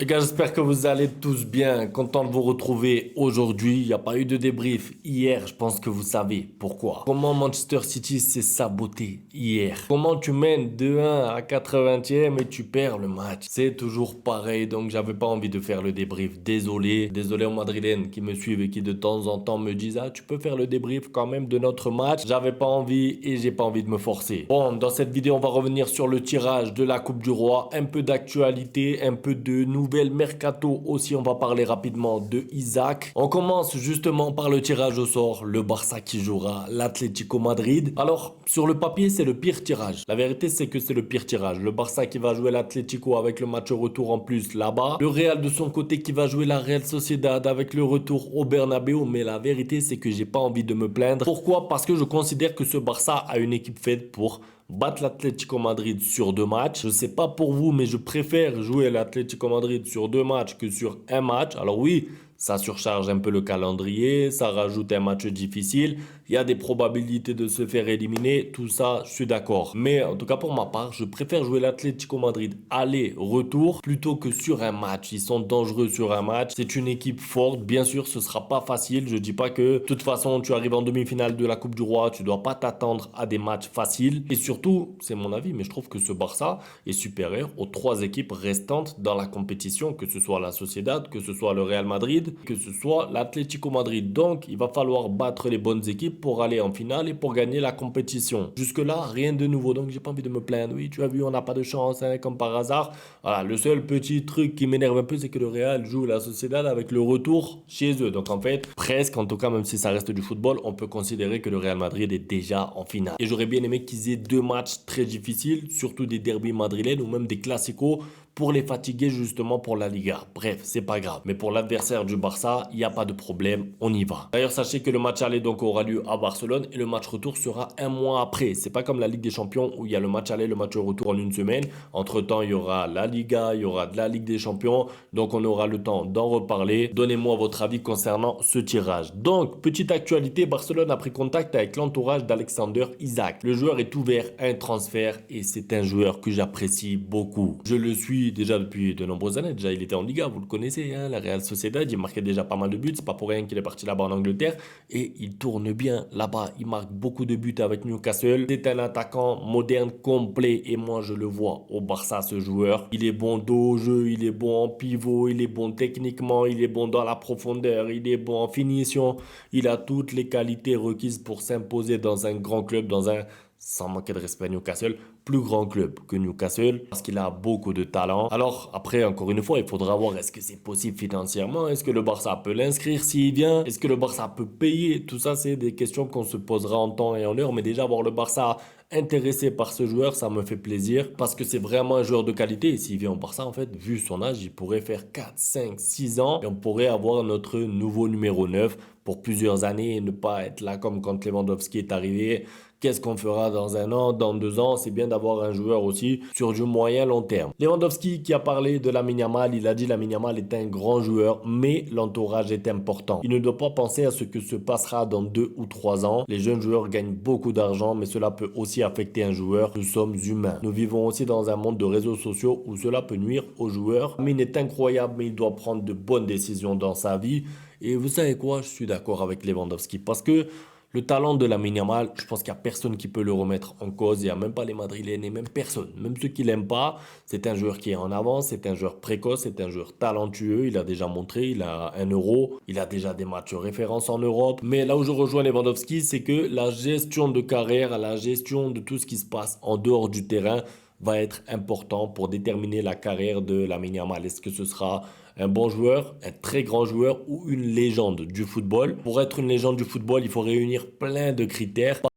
Les gars, j'espère que vous allez tous bien. Content de vous retrouver aujourd'hui. Il n'y a pas eu de débrief hier. Je pense que vous savez pourquoi. Comment Manchester City s'est saboté hier. Comment tu mènes 2-1 à 80e et tu perds le match. C'est toujours pareil. Donc, j'avais pas envie de faire le débrief. Désolé. Désolé aux Madrilènes qui me suivent et qui de temps en temps me disent: ah, tu peux faire le débrief quand même de notre match. J'avais pas envie et j'ai pas envie de me forcer. Bon, dans cette vidéo, on va revenir sur le tirage de la Coupe du Roi. Un peu d'actualité, un peu de nouvelles mercato aussi, on va parler rapidement de Isaac. On commence justement par le tirage au sort, le Barça qui jouera l'Atlético Madrid. Alors, sur le papier, c'est le pire tirage. La vérité, c'est que c'est le pire tirage. Le Barça qui va jouer l'Atlético avec le match retour en plus là-bas. Le Real de son côté qui va jouer la Real Sociedad avec le retour au Bernabéu. Mais la vérité, c'est que j'ai pas envie de me plaindre. Pourquoi? Parce que je considère que ce Barça a une équipe faite pour battre l'Atlético Madrid sur 2 matchs. Je sais pas pour vous, mais je préfère jouer l'Atlético Madrid sur 2 matchs que sur un match. Alors oui, ça surcharge un peu le calendrier, ça rajoute un match difficile. Il y a des probabilités de se faire éliminer, tout ça, je suis d'accord. Mais en tout cas pour ma part, je préfère jouer l'Atlético Madrid aller-retour plutôt que sur un match. Ils sont dangereux sur un match. C'est une équipe forte. Bien sûr, ce sera pas facile. Je dis pas que de toute façon, tu arrives en demi-finale de la Coupe du Roi, tu dois pas t'attendre à des matchs faciles. Et surtout, c'est mon avis, mais je trouve que ce Barça est supérieur aux 3 équipes restantes dans la compétition, que ce soit la Sociedad, que ce soit le Real Madrid, que ce soit l'Atlético Madrid. Donc, il va falloir battre les bonnes équipes pour aller en finale et pour gagner la compétition. Jusque-là, rien de nouveau. Donc, j'ai pas envie de me plaindre. Oui, tu as vu, on n'a pas de chance, hein, comme par hasard. Voilà, le seul petit truc qui m'énerve un peu, c'est que le Real joue la Sociedad avec le retour chez eux. Donc, en fait, presque, en tout cas, même si ça reste du football, on peut considérer que le Real Madrid est déjà en finale. Et j'aurais bien aimé qu'ils aient 2 matchs très difficiles, surtout des derbys madrilènes ou même des classicos, pour les fatiguer justement pour la Liga. Bref, c'est pas grave. Mais pour l'adversaire du Barça, il n'y a pas de problème, on y va. D'ailleurs, sachez que le match aller donc aura lieu à Barcelone et le match retour sera un mois après. C'est pas comme la Ligue des Champions où il y a le match aller, le match retour en une semaine. Entre-temps, il y aura la Liga, il y aura de la Ligue des Champions. Donc, on aura le temps d'en reparler. Donnez-moi votre avis concernant ce tirage. Donc, petite actualité, Barcelone a pris contact avec l'entourage d'Alexander Isaac. Le joueur est ouvert à un transfert et c'est un joueur que j'apprécie beaucoup. Je le suis déjà depuis de nombreuses années. Déjà, il était en Liga, vous le connaissez, hein, la Real Sociedad. Il marquait déjà pas mal de buts. C'est pas pour rien qu'il est parti là-bas en Angleterre. Et il tourne bien là-bas. Il marque beaucoup de buts avec Newcastle. C'est un attaquant moderne, complet. Et moi, je le vois au Barça, ce joueur. Il est bon dos au jeu, il est bon en pivot, il est bon techniquement, il est bon dans la profondeur, il est bon en finition. Il a toutes les qualités requises pour s'imposer dans un grand club, dans un, sans manquer de respect à Newcastle, plus grand club que Newcastle parce qu'il a beaucoup de talent. Alors après, encore une fois, il faudra voir est-ce que c'est possible financièrement, est-ce que le Barça peut l'inscrire s'il vient, est-ce que le Barça peut payer. Tout ça, c'est des questions qu'on se posera en temps et en heure, mais déjà voir le Barça intéressé par ce joueur, ça me fait plaisir parce que c'est vraiment un joueur de qualité. Et s'il vient au Barça, en fait, vu son âge, il pourrait faire 4, 5, 6 ans et on pourrait avoir notre nouveau numéro 9 pour plusieurs années et ne pas être là comme quand Lewandowski est arrivé. Qu'est-ce qu'on fera dans 1 an, dans 2 ans? C'est bien d'avoir un joueur aussi sur du moyen long terme. Lewandowski qui a parlé de Lamine Yamal, il a dit Lamine Yamal est un grand joueur, mais l'entourage est important. Il ne doit pas penser à ce que se passera dans 2 ou 3 ans. Les jeunes joueurs gagnent beaucoup d'argent, mais cela peut aussi affecter un joueur. Nous sommes humains. Nous vivons aussi dans un monde de réseaux sociaux où cela peut nuire aux joueurs. Lamine est incroyable, mais il doit prendre de bonnes décisions dans sa vie. Et vous savez quoi? Je suis d'accord avec Lewandowski parce que le talent de Lamine Yamal, je pense qu'il n'y a personne qui peut le remettre en cause. Il n'y a même pas les Madrilènes et même personne. Même ceux qui l'aiment pas. C'est un joueur qui est en avance, c'est un joueur précoce, c'est un joueur talentueux. Il a déjà montré, il a un euro. Il a déjà des matchs références en Europe. Mais là où je rejoins Lewandowski, c'est que la gestion de carrière, la gestion de tout ce qui se passe en dehors du terrain va être important pour déterminer la carrière de Lamine Yamal. Est-ce que ce sera un bon joueur, un très grand joueur ou une légende du football? Pour être une légende du football, il faut réunir plein de critères.